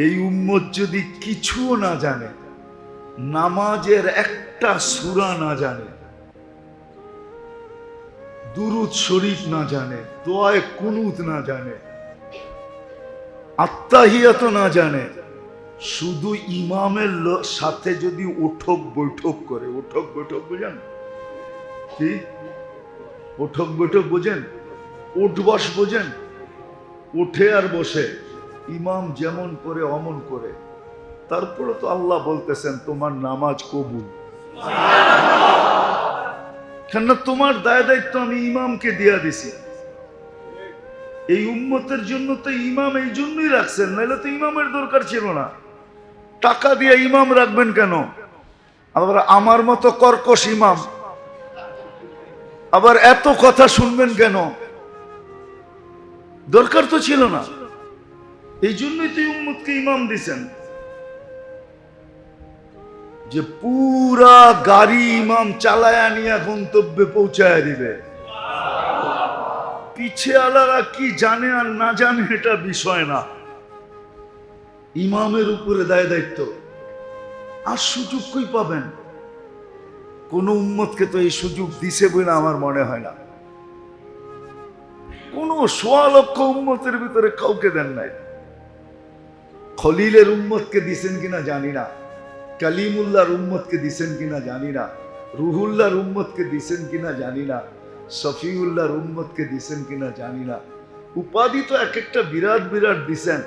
এই উম্মত যদি কিছুও না জানে, নামাজের একটা সূরা না জানে, দুরুদ শরীফ না জানে, দোয়ায়ে কুনুত না জানে, আত্তাহিয়াত না জানে, শুধু ইমামের সাথে যদি উঠক বৈঠক করে, উঠক বৈঠক বুঝেন কি? উঠক বৈঠক বোঝেন? উঠ বস বোঝেন? উঠে আর বসে ইমাম যেমন করে অমন করে, তারপরে তো আল্লাহ বলতেছেন তোমার নামাজ কবুল। কেন? তোমার দায় দায়িত্ব আমি ইমামকে দিয়া দিছি। এই উম্মতের জন্য তো ইমাম এই জন্যই রাখছেন, নাহলে তো ইমামের দরকার ছিল না। টাকা দিয়ে ইমাম রাখবেন কেন? আবার আমার মতো কর্কশ ইমাম, আবার এত কথা শুনবেন কেন? দরকার তো ছিল না। এই জন্যই তো উম্মতকে ইমাম দিছেন, যে পুরা গাড়ি ইমাম চালায়া নিয়ে গন্তব্যে পৌঁছায় দিবে। পিছে আলারা কি জানে আর না জানে এটা বিষয় না, ইমামের উপরে দায় দায়িত্ব। আর সুযোগ কই পাবেন? কোন উম্মতকে তো এই সুযোগ দিছে বলে আমার মনে হয় না। কোন ১৬ লক্ষ উম্মতের ভিতরে কাউকে দেন নাই। খলিলের উম্মতকে দিছেন কিনা জানি না, কালিমুল্লাহর উম্মতকে দিছেন কিনা জানি না, রুহুল্লাহর উম্মতকে দিছেন কিনা জানি না, শফিউল্লাহর উম্মতকে দিছেন কিনা জানি না। উপাধি তো এক একটা বিরাট বিরাট দিছেন,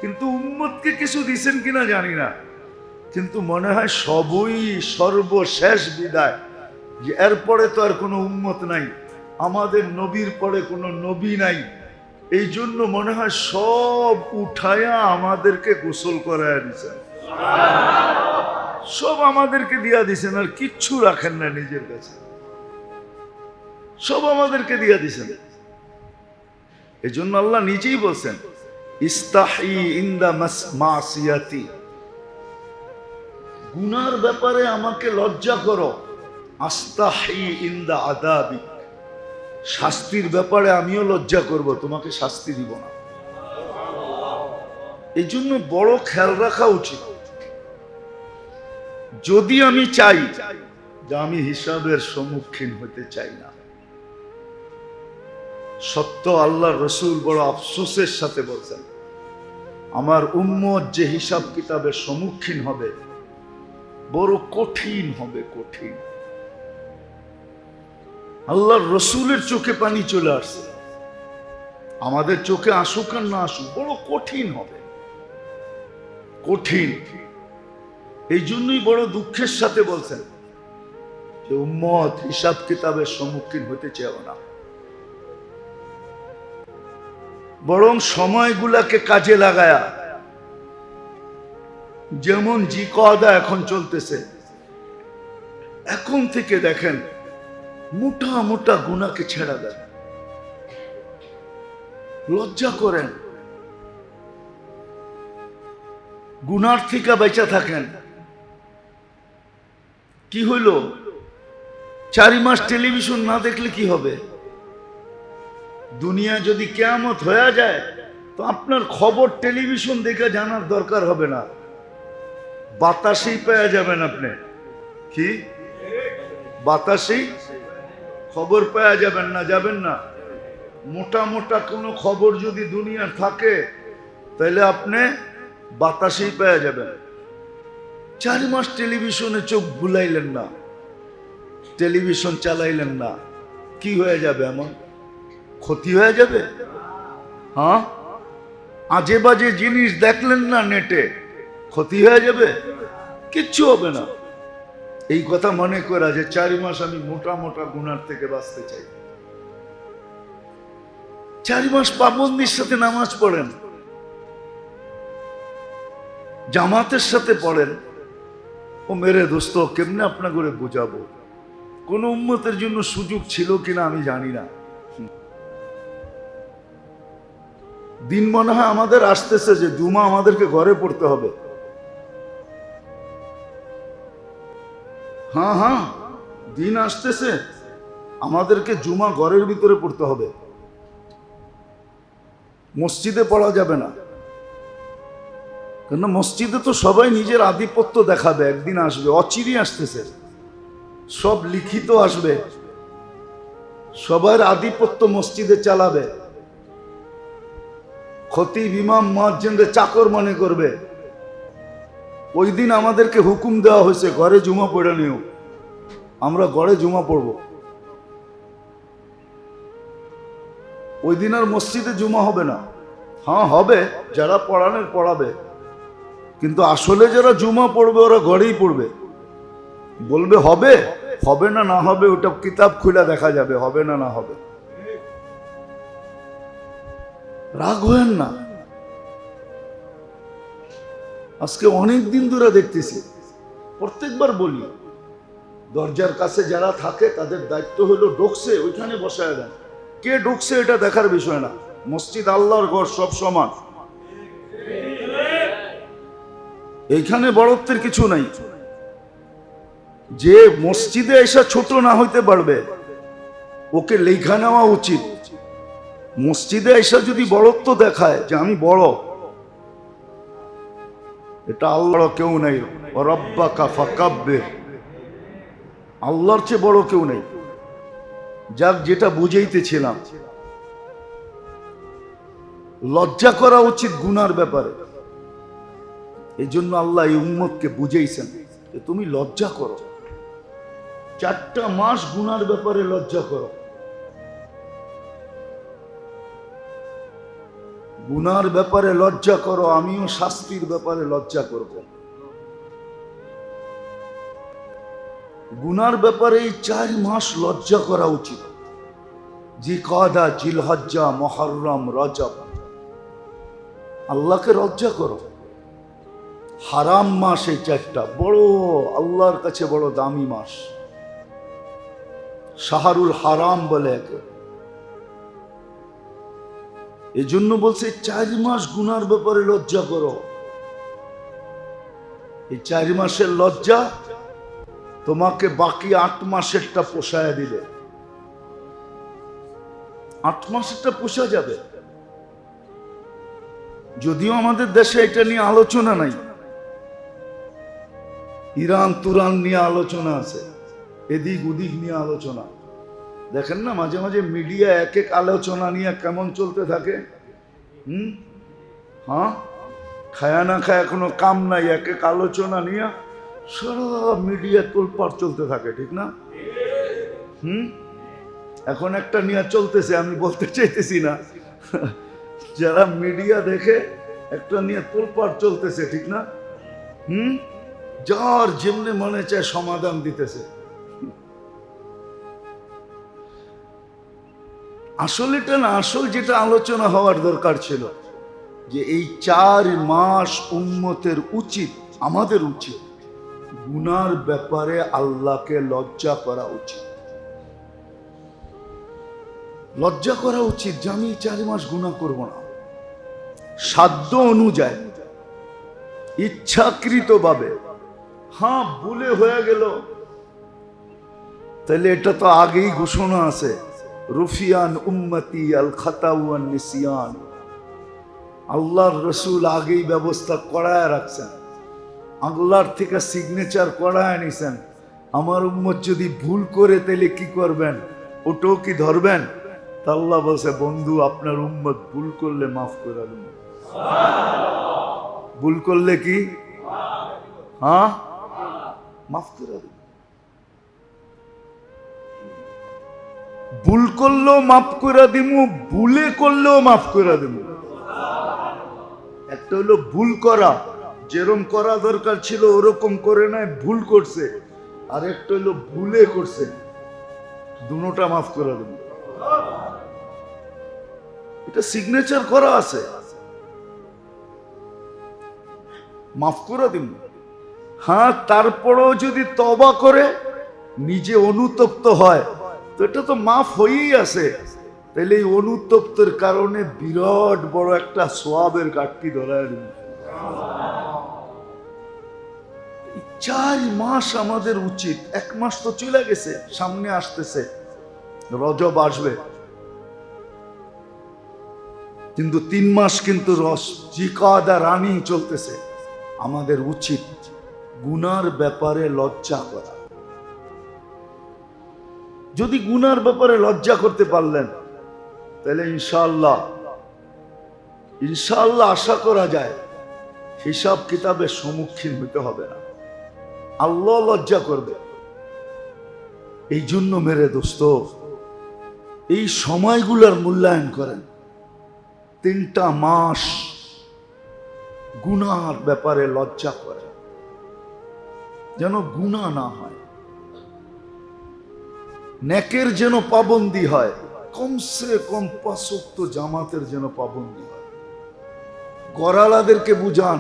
কিন্তু উম্মতকে কিছু দিছেন কিনা জানি না। কিন্তু মনে হয় সবই সর্বশেষ বিদায়, যে এরপরে তো আর কোনো উম্মত নাই, আমাদের নবীর পরে কোনো নবী নাই। এই জন্য মনে হয় সব উঠায়া আমাদেরকে গোসল করায় দিছেন, সব আমাদেরকে দিয়া দিছেন, আর কিচ্ছু রাখেন না নিজের কাছে, সব আমাদেরকে দিয়া দিছেন। এই জন্য আল্লাহ নিজেই বলছেন, ইস্তাহি ইনদা মাসিয়াতি, গুনার ব্যাপারে আমাকে লজ্জা করো, আস্তাহি ইনদা আদাবি, শাস্তির ব্যাপারে আমিও লজ্জা করব, তোমাকে শাস্তি দিব না। এই জন্য বড় খেয়াল রাখা উচিত। যদি আমি চাই যে আমি হিসাবের সম্মুখীন হতে চাই না, সত্য আল্লাহ রসুল বড় আফসোসের সাথে বলছেন, আমার উম্মত যে হিসাব কিতাবের সম্মুখীন হবে বড় কঠিন হবে, কঠিন। আল্লাহর রসুলের চোখে পানি চলে আসছে, আমাদের চোখে আসুক আর না আসুক, বড় কঠিন হবে, কঠিন। এই জন্যই বড় দুঃখের সাথে বলছেন যে উম্মত হিসাব কিতাবের সম্মুখীন হতে চাও না, বরং সময়গুলাকে কাজে লাগায়া, যেমন জিকওয়াদা এখন চলতেছে, এখন থেকে দেখেন মোটা মোটা গুনাহকে ছেড়া দেন, লজ্জা করেন, গুনার থেকে বেঁচে থাকেন। কি হইল? ৪ মাস টেলিভিশন না দেখলে কি হবে? দুনিয়া যদি কিয়ামত হয়ে যায় তো আপনার খবর টেলিভিশন দেখে জানার দরকার হবে না, বাতাসেই পেয়ে যাবেন আপনি। কি? বাতাসেই খবর পেয়ে যাবেন না, যাবেন না? মোটা মোটা কোনো খবর যদি দুনিয়ার থাকে তাহলে আপনি বাতাসেই পেয়ে যাবেন। ৪ মাস টেলিভিশনে চোখ বুলাইলেন না, টেলিভিশন চালাইলেন না, কি হয়ে যাবে? এমন ক্ষতি হয়ে যাবে? হ্যাঁ, আজে বাজে জিনিস দেখলেন না নেটে, ক্ষতি হয়ে যাবে? কিচ্ছু হবে না। এই কথা মনে করা যে ৪ মাস আমি মোটা মোটা গুনার থেকে বাঁচতে চাই, ৪ মাস পাবন্দির সাথে নামাজ পড়েন, জামাতের সাথে পড়েন। ও মেরে দোস্ত, কেমনে আপনা করে বুঝাবো? কোন উম্মতের জন্য সুযোগ ছিল কিনা আমি জানি না। দিন মনে হয় আমাদের আসতেছে যে জুমা আমাদেরকে ঘরে পড়তে হবে। হ্যাঁ হ্যাঁ, দিন আসতেছে আমাদেরকে জুমা ঘরের ভিতরে পড়তে হবে, মসজিদে পড়া যাবে না। কেন মসজিদে তো সবাই নিজের আধিপত্য দেখাবে, একদিন আসবে, অচিরে আসতেছে, সব লিখিত আসবে, সবার আধিপত্য মসজিদে চালাবে, খতিব ইমাম মুয়াজ্জিনদের চাকর মনে করবে। ওই দিন আমাদেরকে হুকুম দেওয়া হয়েছে ঘরে জুমা পড়ে নিও, আমরা ঘরে জুমা পড়ব। ওই দিন আর মসজিদে জুমা হবে না। হ্যাঁ হবে, যারা পড়ানোর পড়াবে, কিন্তু আসলে যারা জুমা পড়বে ওরা ঘরেই পড়বে। বলবে হবে, হবে না না হবে ওটা কিতাব খুলে দেখা যাবে, হবে না না হবে। রাগ হয়েন না। আজকে অনেক দিন ধরে দেখতেছি, প্রত্যেকবার বলি, দরজার কাছে যারা থাকে তাদের দায়িত্ব হলো ঢুকছে ওইখানে বসায় দেন। কে ঢুকছে এটা দেখার বিষয় না, মসজিদ আল্লাহর ঘর, সব সমান, এইখানে বড়ত্বের কিছু নাই। যে মসজিদে এসে ছোট না হইতে পারবে ওকে লেখা নেওয়া উচিত। মসজিদে এসে যদি বড়ত্ব দেখায় যে আমি বড়, এটা আল্লাহর কেউ নাই। রব্বাকা ফাকাব্বির, আল্লাহর চেয়ে বড় কেউ নেই। যাক, যেটা বুঝাইতেছিলাম, লজ্জা করা উচিত গুনার ব্যাপারে। এই জন্য আল্লাহ এই উম্মতকে বুঝাইছেন যে তুমি লজ্জা করো, 4টা মাস গুনার ব্যাপারে লজ্জা করো। গুনার ব্যাপারে লজ্জা করো, আমিও শাস্তির ব্যাপারে লজ্জা করব। গুনার ব্যাপারে এই 4 মাস লজ্জা করা উচিত। জিলকাদা, জিলহজ্জা, মুহররম, রজব, আল্লাহকে লজ্জা করো। হারাম মাস এই 4টা, বড় আল্লাহর কাছে বড় দামি মাস, শাহরুল হারাম বলে একে। এই জন্য বলছে 4 মাস গুনার ব্যাপারে লজ্জা করো। এই 4 মাসের লজ্জা তোমাকে বাকি 8 মাসেরটা পোষায় দিলে, 8 মাসেরটা পোষা যাবে। যদিও আমাদের দেশে এটা নিয়ে আলোচনা নাই, ইরান তুরান নিয়ে আলোচনা আছে, এদিক ওদিক নিয়ে আলোচনা। দেখেন না মাঝে মাঝে মিডিয়া এক এক আলোচনা নিয়ে কেমন চলতে থাকে। হ্যাঁ, খায়া না খায়া কোনো কাম নাই, এক এক আলোচনা নিয়ে সারা মিডিয়া তোলপাড় চলতে থাকে, ঠিক না? এখন একটা নিয়ে চলতেছে, আমি বলতে চাইতেছি না, যারা মিডিয়া দেখে একটা নিয়ে তোলপাড় চলতেছে, ঠিক না? যার যেমনি মনে চায় সমাধান দিতেছে। আসলে এটা না, আসল যেটা আলোচনা হওয়ার দরকার ছিল যে এই 4 মাস উম্মতের উচিত, আমাদের উচিত গুনার ব্যাপারে আল্লাহকে লজ্জা করা উচিত। লজ্জা করা উচিত যে আমি 4 মাস গুনাহ করব না, সাধ্য অনুযায়ী, ইচ্ছাকৃতভাবে। হ্যাঁ, ভুলে হয়ে গেল, তাহলে এটা তো আগেই ঘোষণা আছে, রুফিয়ান উম্মতি আল খাতা ওয়ান নিসিয়ান। আল্লাহর রসুল আগেই ব্যবস্থা করায় রাখছেন, আল্লাহর থেকে সিগনেচার করায় নিছেন। আমার উম্মত যদি ভুল করে তাহলে কি করবেন, ওটাও কি ধরবেন? তা আল্লাহ বলছে, বন্ধু আপনার উম্মত ভুল করলে মাফ করে দেব। ভুল করলে কি? হ্যাঁ, মাফ করে দেব। ভুল করলেও মাফ করে দিব, ভুলে করলেও মাফ করে দেব। একটা হলো ভুল করা, যেরকম করা দরকার ছিল ওরকম করে নাই, ভুল করছে। আর একটা হলো ভুলে করছে, দুটোটা মাফ করে দেব। এটা সিগনেচার করা আছে, মাফ করে দিব। হ্যাঁ, তারপরেও যদি তওবা করে নিজে অনুতপ্ত হয় তো এটা তো মাফ হয়েই আছে। তাহলে এই অনুতপ্তের কারণে বিরাট বড় একটা সওয়াবের ঘাটতি ধরায় দিন। 4 মাস আমাদের উচিত, 1 মাস তো চলে গেছে, সামনে আসতেছে রজব আসবে, কিন্তু 3 মাস কিন্তু জিলকাদা রানিং চলতেছে। আমাদের উচিত গুনার ব্যাপারে লজ্জা করা। যদি গুনার ব্যাপারে লজ্জা করতে পারলেন তাহলে ইনশাআল্লাহ আশা করা যায় হিসাব কিতাবের সম্মুখীন হতে হবে না, আল্লাহ লজ্জা করবে। এই জন্য মেরে দোস্ত, এই সময়গুলোর মূল্যায়ন করেন। 3টা মাস গুনার ব্যাপারে লজ্জা করেন, যেন গুনাহ না হয়, নেকের যেন পাবন্দি হয়, কমসে কম 5 ওয়াক্ত জামাতের যেন পাবন্দি হয়। গরালাদেরকে বুঝান,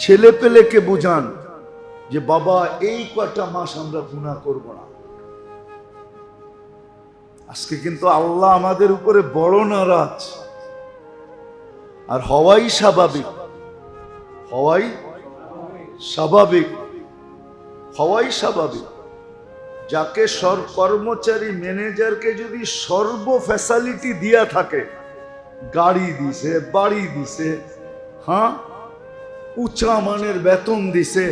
ছেলে পেলেকে বুঝান যে বাবা এই কয়টা মাস আমরা গুনাহ করব না। আজকে কিন্তু আল্লাহ আমাদের উপরে বড় নারাজ, আর হওয়াই স্বাভাবিক, হওয়াই স্বাভাবিক, হওয়াই স্বাভাবিক। যাকে কর্মচারী ম্যানেজারকে যদি সর্ব ফ্যাসিলিটি দিয়া থাকে, গাড়ি দিছে, বাড়ি দিছে, হ্যাঁ, উঁচা মানের বেতন দিছে,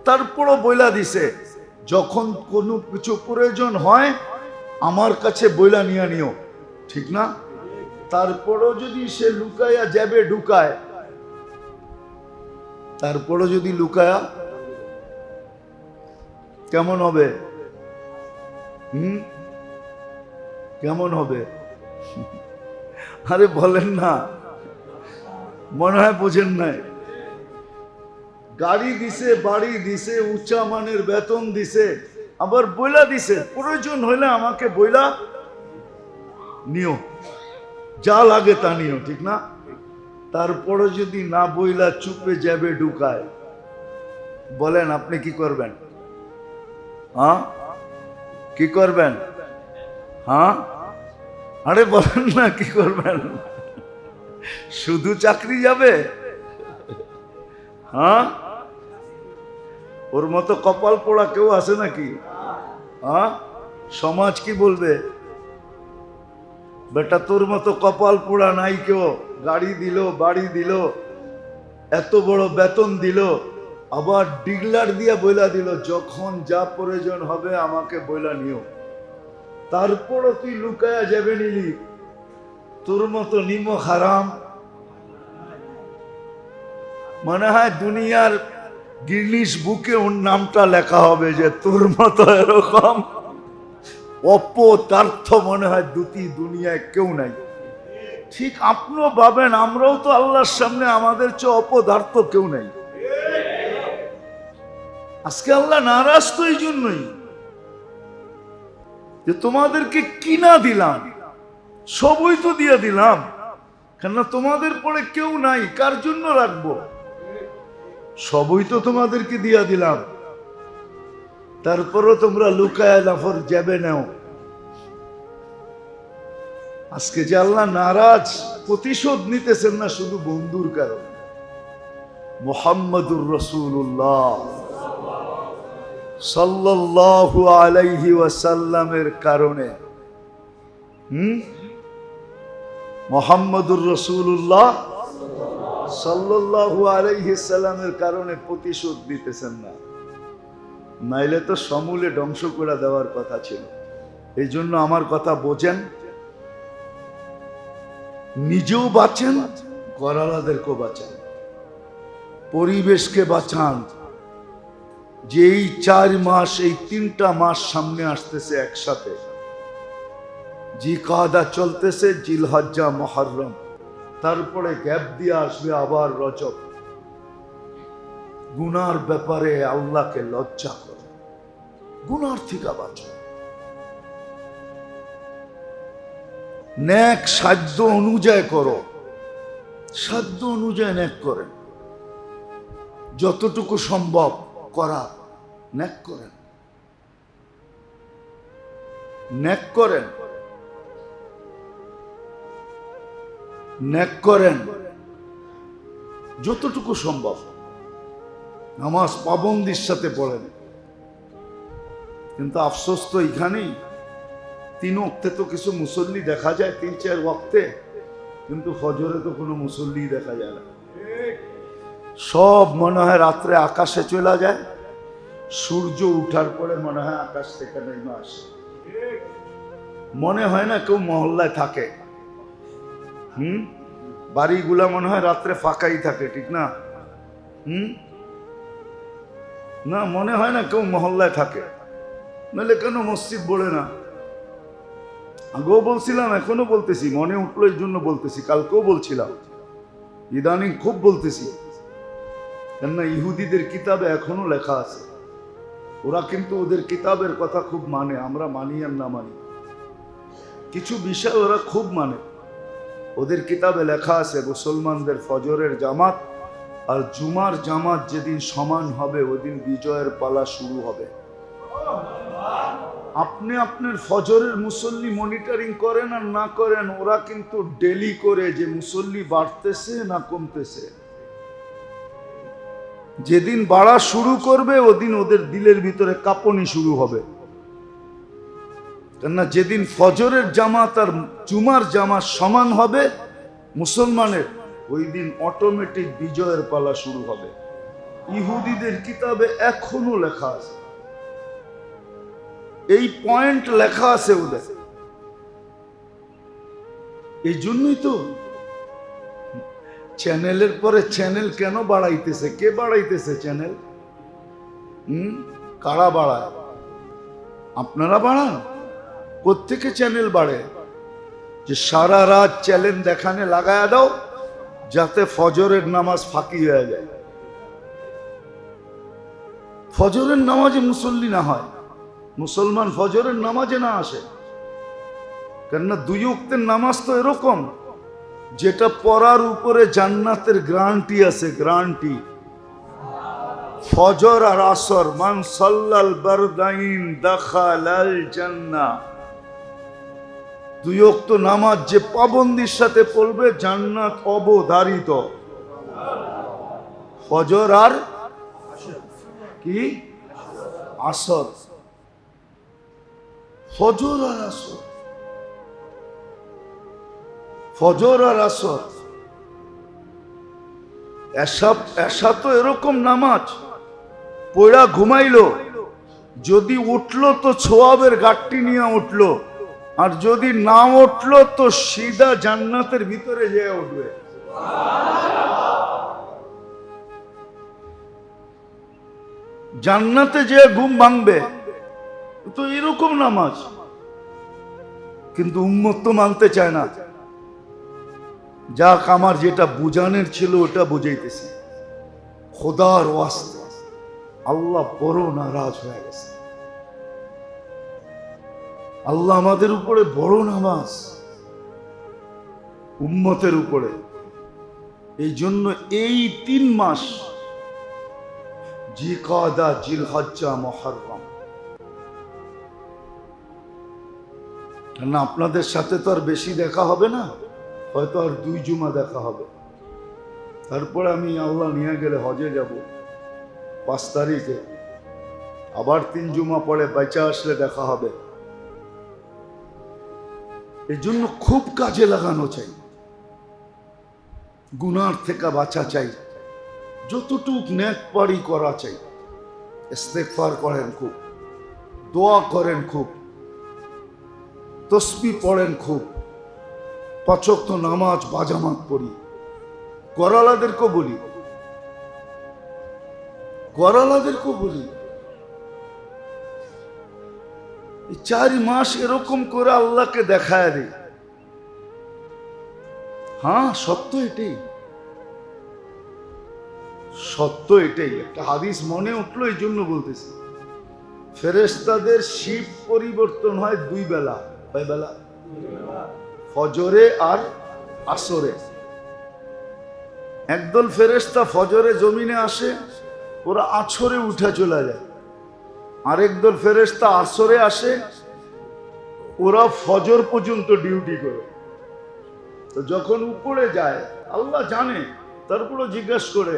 তারপরও বইলা দিছে যখন কোনো কিছু প্রয়োজন হয় আমার কাছে বইলা নিয়ে নিও, ঠিক না? তারপরও যদি সে লুকায়া যাবে ঢুকায়, তারপরও যদি লুকায়া, কেমন হবে? কেমন হবে? আরে বলেন না, মনে হয় বোঝেন নাই। গাড়ি দিছে, বাড়ি দিছে, উঁচা মানের বেতন দিছে, আবার বইলা দিছে প্রয়োজন হইলে আমাকে বইলা নিও, যা লাগে তা নিও, ঠিক না? তারপরে যদি না বইলা চুপে যাবে ঢুকায়, বলেন আপনি কি করবেন? হ্যাঁ, কি করবেন? হ্যাঁ, আরে বলেন না কি করবেন? শুধু চাকরি যাবে? হ্যাঁ, ওর মতো কপাল পোড়া কেউ আছে নাকি? হ্যাঁ, সমাজ কি বলবে? বেটা তোর মতো কপাল পোড়া নাই কেউ, গাড়ি দিল, বাড়ি দিল, এত বড় বেতন দিল, আবার ডিগলার দিয়া বইলা দিল যখন যা প্রয়োজন হবে আমাকে বইলা নিও। তারপরও তুই লুকায়া যাবে নিলি, তোর মতো নিমক হারাম। মনে হয় দুনিয়ার গিনিস বুকে ওর নামটা লেখা হবে যে তোর মতো এরকম অপদার্থ মনে হয় দুনিয়ায় কেউ নাই। ঠিক আপনিও ভাবেন, আমরাও তো আল্লাহর সামনে আমাদের চেয়ে অপদার্থ কেউ নাই। আজকে আল্লাহ নারাজ তো এই জন্যই যে তোমাদেরকে কিনা দিলাম, সবই তো দিয়ে দিলাম, কেননা তোমাদের পরে কেউ নাই, কার জন্য রাখবো? সবই তো তোমাদেরকে দিয়া দিলাম, তারপরও তোমরা লুকায় নাফর যাবে নাও। আজকে যে আল্লাহ নারাজ, প্রতিশোধ নিতেছেন না শুধু বন্ধুর কারণে, মুহাম্মাদুর রাসূলুল্লাহ সাল্লাল্লাহু আলাইহি ওয়াসাল্লামের কারণে। মুহাম্মাদুর রাসূলুল্লাহ সাল্লাল্লাহু আলাইহি সাল্লামের কারণে প্রতিশোধ দিতেছেন না, নাইলে তো সমূলে ধ্বংস করে দেওয়ার কথা ছিল। এই জন্য আমার কথা বোঝেন, নিজেও বাঁচেন, গরালাদেরকেও বাঁচান, পরিবেশকে বাঁচান। যে এই 4 মাস, এই 3টা মাস সামনে আসতেছে একসাথে, জিকাদা চলতেছে, জিলহজ্জা, মুহররম, তারপরে গ্যাপ দিয়ে আসবে আবার রজব। গুনার ব্যাপারে আল্লাহকে লজ্জা করো, গুনার থেকে বাঁচো, নেক সাধ্য অনুযায়ী করো, সাধ্য অনুযায়ী নেক করেন, যতটুকু সম্ভব করা নেক করেন, নেক করেন, নেক করেন যতটুকু সম্ভব। নামাজ পাবন্দির সাথে পড়েন, কিন্তু আফসোস তো এখানেই, 3 ওয়াক্তে তো কিছু মুসল্লি দেখা যায়, 3-4 ওয়াক্তে, কিন্তু ফজরে তো কোনো মুসল্লি দেখা যায় না। সব মনে হয় রাত্রে আকাশে চলে যায়, সূর্য উঠার পরে মনে হয় আকাশ থেকে নেমে আসে। মনে হয় না কেউ মহল্লায় থাকে। বাড়িগুলা মনে হয় রাত্রে ফাঁকাই থাকে, ঠিক না? না, মনে হয় না কেউ মহল্লায় থাকে। নাহলে কেন মসজিদ বলে না? আগেও বলছিলাম, এখনো বলতেছি, মনে উঠলো এই জন্য বলতেছি, কালকেও বলছিলাম, ইদানিং খুব বলতেছি। কেননা ইহুদিদের কিতাবে এখনো লেখা আছে, ওরা কিন্তু ওদের কিতাবের কথা খুব মানে, আমরা মানি আর না মানি, কিছু বিষয় ওরা খুব মানে। ওদের কিতাবে লেখা আছে মুসলমানদের ফজরের জামাত আর জুমার জামাত যেদিন সমান হবে ওদিন বিজয়ের পালা শুরু হবে। আপনি আপনার ফজরের মুসল্লি মনিটরিং করেন আর না করেন, ওরা কিন্তু ডেলি করে যে মুসল্লি বাড়তেছে না কমতেছে। যেদিন বাড়া শুরু করবে ওদিন ওদের দিলের ভিতরে কাঁপুনি শুরু হবে। কেননা যেদিন ফজরের জামাত আর জুমার জামাত সমান হবে মুসলমানের, ওই দিন অটোমেটিক বিজয়ের পালা শুরু হবে। ইহুদিদের কিতাবে এখনো লেখা আছে, এই পয়েন্ট লেখা আছে ওদের। এই জন্যই তো চ্যানেলের পরে চ্যানেল কেন বাড়াইতেছে? কে বাড়াইতেছে চ্যানেল? কারা বাড়ায়? আপনারা বাড়ান। কোত্থেকে চ্যানেল বাড়ে? যে সারা রাত চ্যানেল দেখানে লাগায়া দাও যাতে ফজরের নামাজ ফাঁকি হয়ে যায়, ফজরের নামাজে মুসল্লি না হয়, মুসলমান ফজরের নামাজে না আসে। কেননা দুই ওয়াক্তের নামাজ তো এরকম যেটা পড়ার উপরে জান্নাতের গ্যারান্টি আছে, গ্যারান্টি। ফজর আর আসর, মান সাল্লাল বারদাইন দাখালাল জান্নাহ। দুই ওয়াক্ত নামাজ যে পাবন্দির সাথে পড়বে জান্নাত অবধারিত। ফজর আর কি আসর, ফজর আর আসর, ফজর আর আসর। এসা তো এরকম নামাজ পড়া ঘুমাইলো, যদি উঠলো তো ছোয়াবের গাঠটি নিয়ে উঠলো, আর যদি না উঠলো তো সিধা জান্নাতের ভিতরে যেয়ে উঠবে। জান্নাতে যে ঘুম ভাঙবে, তো এরকম নামাজ। কিন্তু উম্মত তো মানতে চায় না। যাক, আমার যেটা বুঝানোর ছিল ওটা বুঝাইতেছি। খোদার ওয়াস্তে আল্লাহ বড় নারাজ হয়ে গেছে। আল্লাহ আমাদের উপরে বড় নামাজ, উম্মতের উপরে। এই জন্য এই 3 মাস জিকাদা, জিলহজ্জা, মুহররম, না আপনাদের সাথে তো আর বেশি দেখা হবে না, হয়তো আর 2 জুমা দেখা হবে। তারপরে আমি আল্লাহ নিয়ে গেলে হজে যাব 5 তারিখে, আবার 3 জুমা পরে বেঁচে আসলে দেখা হবে। এই জন্য খুব কাজে লাগানো চাই, গুনার থেকে বাঁচা চাই, যতটুক নেক পারি করা চাই। ইস্তেগফার করেন খুব, দোয়া করেন খুব, তসবিহ পড়েন খুব, 5 ওয়াক্ত নামাজ বাজামাত পড়ি। গরালাদেরকেও বলি, গরালাদেরকেও বলি, 4 মাস এরকম করে আল্লাহকে দেখায় দিই। হ্যাঁ, সত্য এটাই, সত্য এটাই। একটা হাদিস মনে উঠলো এই জন্য বলতেছি। ফেরেশতাদের শিফট পরিবর্তন হয় 2 বেলা। কয় বেলা? ফজরে আর আসরে। একদল ফেরেশতা ফজরে জমিনে আসে, ওরা আসরে উঠে চলে যায়। আরেক দল ফেরেশতা আসরে আসে, ওরা ফজর পর্যন্ত ডিউটি করে। তো যখন উপরে যায় আল্লাহ জানে, তারপরে জিজ্ঞাসা করে,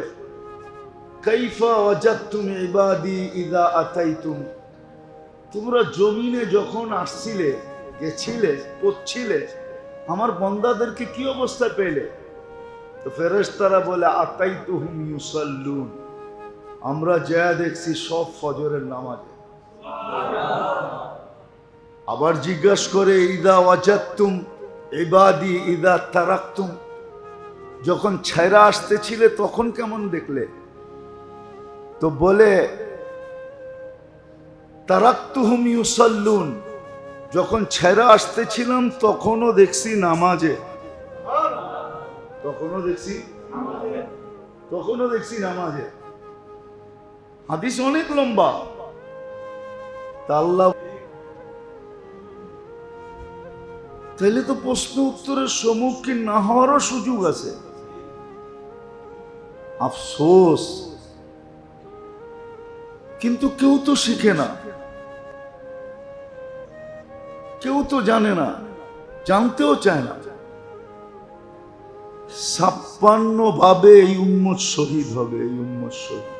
কাইফা ওয়াজাদতুম ইবাদি ইযা আতাইতুম, তোমরা জমিনে যখন আসছিলে, গেছিলে, করছিলে, আমার বান্দাদেরকে কি অবস্থায় পেলে? তো ফেরেশতারা বলে আতাইতুহুম ইউসাল্লুন, আমরা যা দেখছি সব ফজরের নামাজে। আবার জিজ্ঞাসা করে ইদা ওয়াজাদতুম ইবাদি ইদা তারাকতুম, যখন ছায়রা আসতেছিলে তখন কেমন দেখলে? তো বলে তারাকতুহুম ইউসাল্লুন, যখন ছায়রা আসতেছিলাম তখনও দেখছি নামাজে, তখনও দেখছি নামাজে। হাদিস অনেক লম্বা। তা আল্লাহ, তাহলে তো প্রশ্ন উত্তরের সম্মুখীন না হওয়ারও সুযোগ আছে। আফসোস, কিন্তু কেউ তো শিখে না, কেউ তো জানে না, জানতেও চায় না। 56 ভাবে এই উম্মত শহীদ হবে, এই উম্মত শহীদ।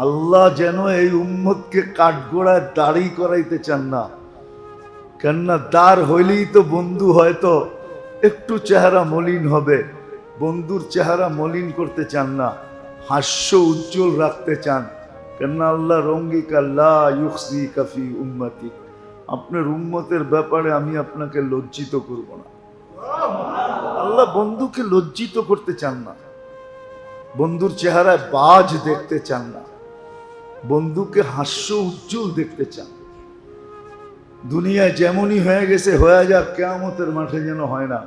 আল্লাহ যেন এই উম্মতকে কাঠগোড়ায় দাড়ি করাইতে চান না, কেননা দাঁড় হইলেই তো বন্ধু হয়তো একটু চেহারা মলিন হবে, বন্ধুর চেহারা মলিন করতে চান না, হাস্য উজ্জ্বল রাখতে চান। কেননা আল্লাহ রঙ্গিকা লা ইউখজিকা ফি উম্মতি, আপনার উম্মতের ব্যাপারে আমি আপনাকে লজ্জিত করব না। আল্লাহ বন্ধুকে লজ্জিত করতে চান না, বন্ধুর চেহারায় বাজ দেখতে চান না, বন্ধুকে হাস্য উজ্জ্বল দেখতে চান। দুনিয়া যেমনই হয়ে গেছে হয়ে যাক, কিয়ামতের মাঠে যেন হয় না,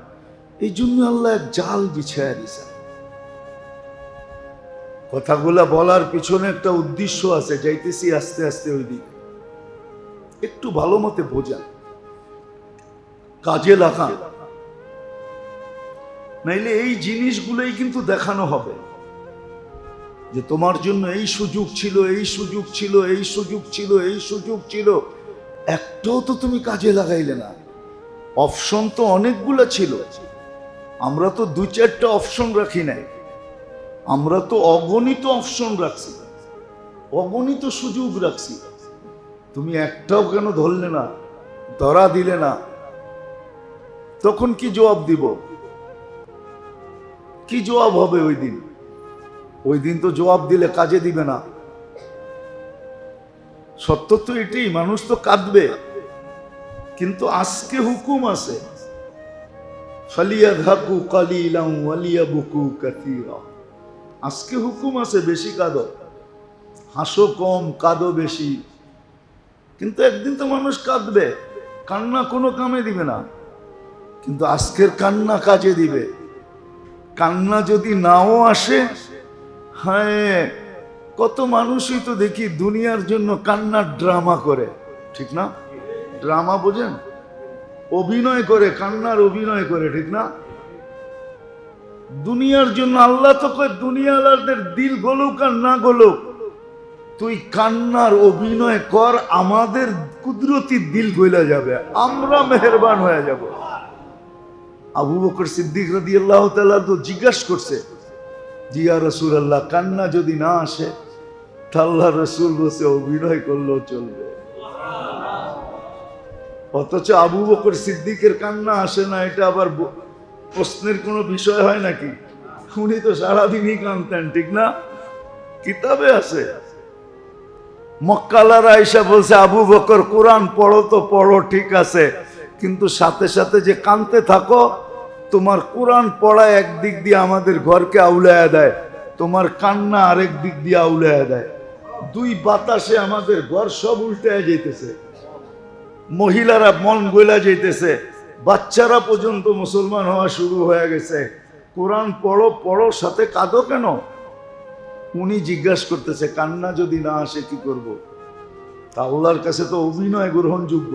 এই জন্য আল্লাহ এক জাল বিছায়া দিয়েছে। কথাগুলা বলার পিছনে একটা উদ্দেশ্য আছে, যাইতেছি আস্তে আস্তে ওই দিকে, একটু ভালো মতে বোঝা, কাজে লাগান, নাইলে এই জিনিসগুলোই কিন্তু দেখানো হবে যে তোমার জন্য এই সুযোগ ছিল, এই সুযোগ ছিল, এই সুযোগ ছিল, এই সুযোগ ছিল, একটাও তো তুমি কাজে লাগাইলে না। অপশন তো অনেকগুলো ছিল, আমরা তো 2-4টা অপশন রাখি নাই, আমরা তো অগণিত অপশন রাখছি, অগণিত সুযোগ রাখছি। তুমি একটাও কেন ধরলে না, ধরা দিলে না? তখন কি জবাব দিব? কি জবাব হবে ওই দিন? ওই দিন তো জবাব দিলে কাজে দিবে না। সত্য তো এটাই, মানুষ তো কাঁদবে, কিন্তু আজকে হুকুম আছে ফালিয়াযহাকু কালিলান ওয়ালিয়াবকু কাসীরা। আজকে হুকুম আছে বেশি কাঁদো, হাসো কম, কাঁদো বেশি। কিন্তু একদিন তো মানুষ কাঁদবে, কান্না কোনো কামে দিবে না, কিন্তু আজকের কান্না কাজে দিবে। কান্না যদি নাও আসে, হ্যাঁ, কত মানুষই তো দেখি দুনিয়ার জন্য কান্নার ড্রামা করে, ঠিক না? ড্রামা বোঝেন? অভিনয় করে, কান্নার অভিনয় করে, ঠিক না? দুনিয়ার জন্য আল্লাহ তো কয় দুনিয়ালাদের দিল গলুক আর না গলুক, তুই কান্নার অভিনয় কর, আমাদের কুদরতি দিল গইলা যাবে, আমরা মেহেরবান হয়ে যাব। আবু বকর সিদ্দিক রাদিয়াল্লাহু তাআলা তো জিজ্ঞাসা করছে, জি ইয়া রাসূলুল্লাহ, কান্না যদি না আসে? আল্লাহ রাসূল বসে অভিনয় করলেও চলবে। অথচ আবু বকর সিদ্দিকের কান্না আসে না, এটা আবার প্রশ্নের কোনো বিষয় হয় নাকি? উনি তো সারাদিনই কাঁদতেন, ঠিক না? কিতাবে আছে। মক্কালারা আয়েশা বলছে, আবু বকর কোরআন পড়ো তো পড়ো, ঠিক আছে, কিন্তু সাথে সাথে যে কাঁদতে থাকো, তোমার কোরআন পড়া একদিক দিয়ে আমাদের ঘরকে আউলায়া দেয়, তোমার কান্না আরেক দিক দিয়ে আউলায়া দেয়। দুই বাতাসে আমাদের ঘর সব উল্টায় যাইতেছে, মহিলারা মন গইলা যাইতেছে, বাচ্চারা পর্যন্ত মুসলমান হওয়া শুরু হয়ে গেছে। কোরআন পড়ো পড়ো, সাথে কাঁদো কেন? উনি জিজ্ঞাসা করতেছে, কান্না যদি না আসে কি করব? তা আল্লাহর কাছে তো অভিনয় গ্রহণযোগ্য।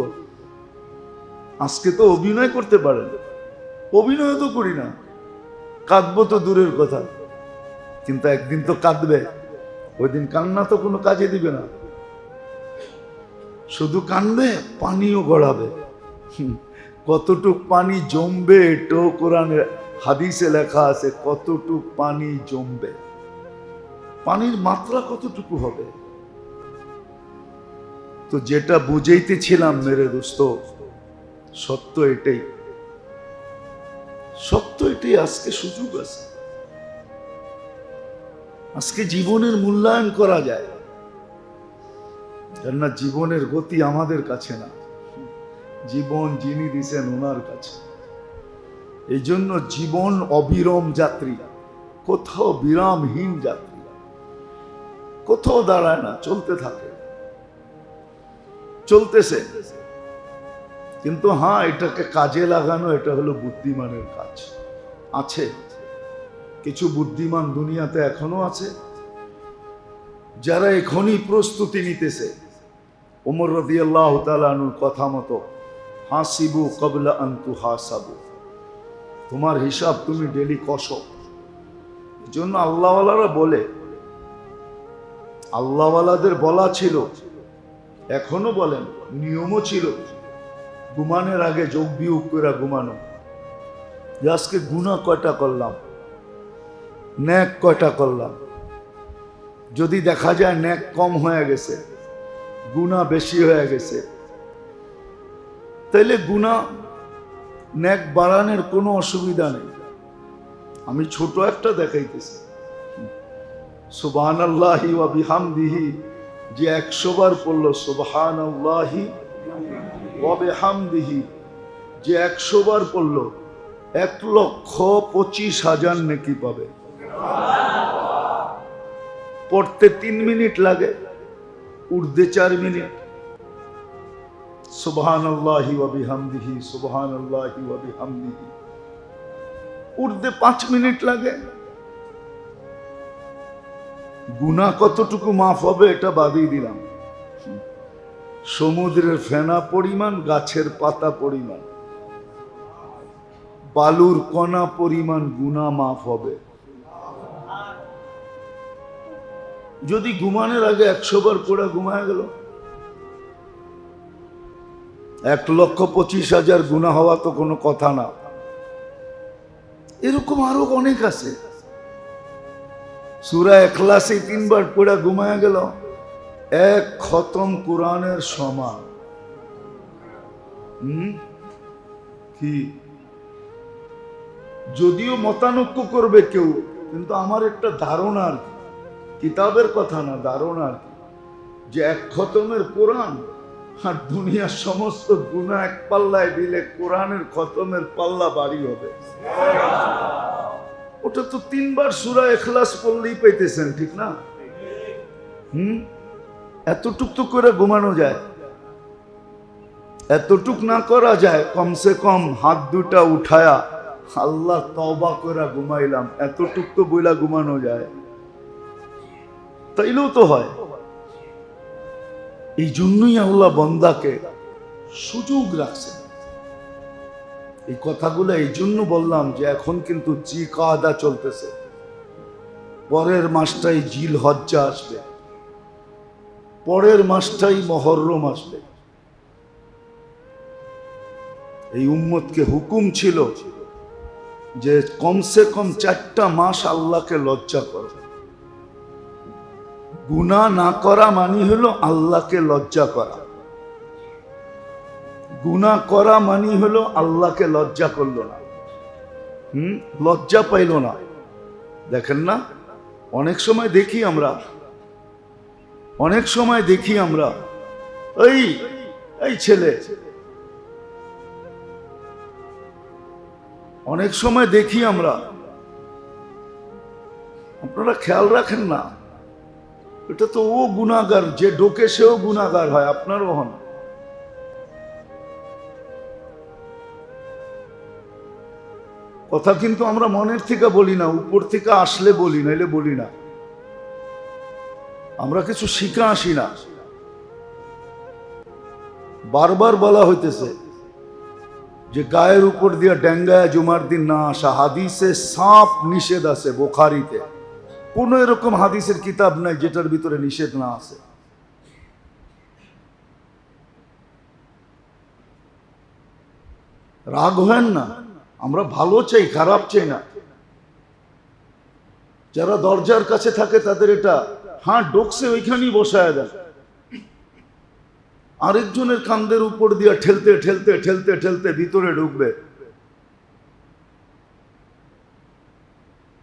আজকে তো অভিনয় করতে পারেন, অভিনয় তো করি না, কাঁদবো তো দূরের কথা, কিন্তু একদিন তো কাঁদবে। ওই দিন কান্না তো কোনো কাজে দিবে না, শুধু কানবে, পানিও গড়াবে। কতটুক পানি জমবে এটাও কোরআনে হাদিসে লেখা আছে, কতটুক পানি জমবে, পানির মাত্রা কতটুকু হবে। তো যেটা বুঝাইতেছিলাম মেরে দোস্ত, সত্য এটাই, সত্য এটি, আজকে সুযোগ আছে, আজকে জীবনের মূল্যায়ন করা যায়। কেননা জীবনের গতি আমাদের কাছে না, জীবন যিনি দিছেন ওনার কাছে। এই জন্য জীবন অবিরাম যাত্রী, কোথাও বিরামহীন যাত্রী, কোথাও দাঁড়ায় না, চলতে থাকে, চলতেছে। কিন্তু হ্যাঁ, এটাকে কাজে লাগানো, এটা হলো বুদ্ধিমানের কাজ। আছে কিছু বুদ্ধিমান দুনিয়াতে এখনো আছে, যারা এখনই প্রস্তুতি নিতেছে। ওমর রাদিয়াল্লাহু তাআলা আনহুর কথা মতো, হাসিবু ক্বাবলা আন তুহাসাবু, তোমার হিসাব তুমি ডেলি কষো। এজন্য আল্লাহওয়ালারা বলে, আল্লাহওয়ালাদের বলা ছিল, এখনো বলেন, নিয়মও ছিল, ঘুমানোর আগে যোগ বিয়োগ করে ঘুমানো, যে আজকে গুনাহ কয়টা করলাম, নেক কয়টা করলাম। যদি দেখা যায় নেক কম হয়ে গেছে, গুনাহ বেশি হয়ে গেছে, তাইলে গুনাহ নেক বাড়ানোর কোনো অসুবিধা নেই। আমি ছোট একটা দেখাইতেছি, সুবহানাল্লাহি ওয়া বিহামদিহি, যে 100 বার পড়লো সুবহানাল্লাহি ওয়া বিহামদিহি, যে 100 বার পড়লো 1,25,000 নেকি পাবে। পড়তে 3 মিনিট লাগে, উঠতে 4 মিনিট। সুবহানাল্লাহি ওয়া বিহামদিহি, সুবহানাল্লাহি ওয়া বিহামদিহি, উঠতে 5 মিনিট লাগে। গুনাহ কতটুকু মাফ হবে এটা বাদই দিলাম, সমুদ্রের ফেনা পরিমাণ, গাছের পাতা পরিমাণ, বালুর কণা পরিমাণ গুনাহ মাফ হবে। যদি ঘুমানোর আগে 100 বার পড়া ঘুমায় গেল, 1,25,000 গুনাহ হওয়া তো কোনো কথা না। এরকম আরো অনেক আছে। সূরা ইখলাসে 3 বার পড়া ঘুমায় গেল, 1 খতম কোরআনের সমান। কি যদিও মতানৈক্য করবে কেউ, কিন্তু আমার একটা ধারণা আর কি, কিতাবের কথা না, ধারণা আর কি, যে 1 খতমের কোরআন আর দুনিয়ার সমস্ত গুনাহ এক পাল্লায় দিলে কোরআনের খতমের পাল্লা বাড়ি হবে। ওটা তো 3 বার সূরা ইখলাস পড়লেই পাইতেছেন, ঠিক না? এতটুক তো করে ঘুমানো যায়। এতটুক না করা যায়, কমসে কম হাত দুটা উঠায়া আল্লাহ তওবা করে ঘুমাইলাম, এতটুক তো বইলা ঘুমানো যায়, তাইলেও তো হয়। এই জন্যই আল্লাহ বান্দাকে সুযোগ রাখছেন। এই কথাগুলো এই জন্য বললাম যে এখন কিন্তু জিকাদা চলতেছে, পরের মাসটাই জিল হজ্জা আসবে, পরের মাসটাই মুহররম আসবে। এই উম্মতকে হুকুম ছিল যে কমসে কম 4টা মাস আল্লাহকে লজ্জা করো। গুনাহ না করা মানে হলো আল্লাহকে লজ্জা করা, গুনাহ করা মানে হলো আল্লাহকে লজ্জা করলো না, লজ্জা পাইল না। দেখেন না, অনেক সময় দেখি আমরা, এই ছেলে, অনেক সময় দেখি আমরা, আপনারা খেয়াল রাখেন না, এটা তো ও গুনাহগার, যে ডোকে সেও গুনাহগার হয়, আপনারও হন। কথা কিন্তু আমরা মনের থেকে বলি না, উপর থেকে আসলে বলি, নাইলে বলি না। আমরা কিছু শিখা আসি না। বারবার বলা হইতেছে যে গায়ের উপর দিয়ে ডেঙ্গায় জুমার দিন না আসা, হাদিসে সাপ নিষেধ আছে বুখারীতে। কোন এরকম হাদিসের কিতাব নাই যেটার ভিতরে নিষেধ না আছে। রাগ হেন না, আমরা ভালো চাই, খারাপ চাই না। যারা দরজার কাছে থাকে তাদের এটা ডোকসে ওইখানেই বসায় দেন, আরেকজনের কান্দের উপর দিয়ে ঠেলতে ঠেলতে ঠেলতে ঠেলতে ভিতরে ঢুকবে।